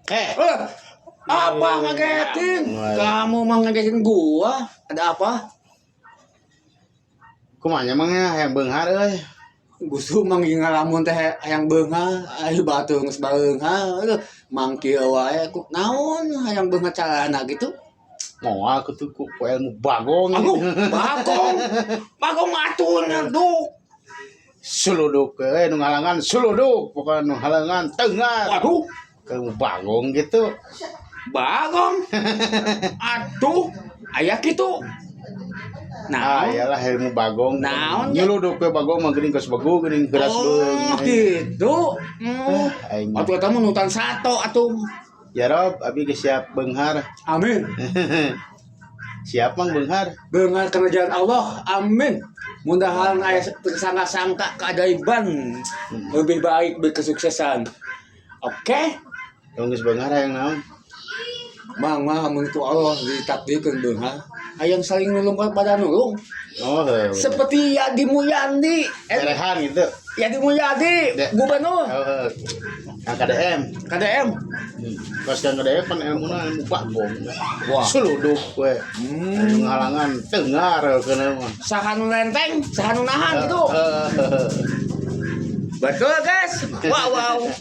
Eh, apa ngagetin? Kamu mah ngagetin gua. Ada apa? Kumaha emang ya yang beunghar euy. Gustu mang ngalamun teh hayang beunghar, aya batu geus beunghar. Mang kieu wae ku naon hayang beunghar calana gitu. Moal kitu ku ilmu bagong. Aku bagong. Bagong aturna duk. Suluduk euy nu ngalangan suluduk, bukan nu halangan teungar. Waduh, Ilmu bagong gitu. bagong. Atuh, aya kitu. Nah, iyalah ilmu bagong. Naon, Nyeluduk ke bagong mah geuning geus begu geuning geras beung. gitu. Aing mah. Atuh eta mah nutan sato atuh. Ya Rob, abi geus siap beunghar. Amin. Siap mang beunghar. Dengan kerajaan Allah, amin. Mudahan aya tersangka-sangka keajaiban lebih baik berkesuksesan. Oke, Yang geus beunghar hayang naon? Mang mun itu Allah ditakdirkeun beunghar, hayang saling nulung pada nulung. Oh, heuh. Seperti Yadi Mulyadi, Erehan gitu. Yadi Mulyadi, gubernur Oh, yang KDM. KDM. Pas yang KDM kan ilmuna ilmu bagong. Wah. Suluduk we. Anu ngalangan teungar keuna mah. Sahanu lenteng, sahanu nahan gitu. Betul guys. Wow.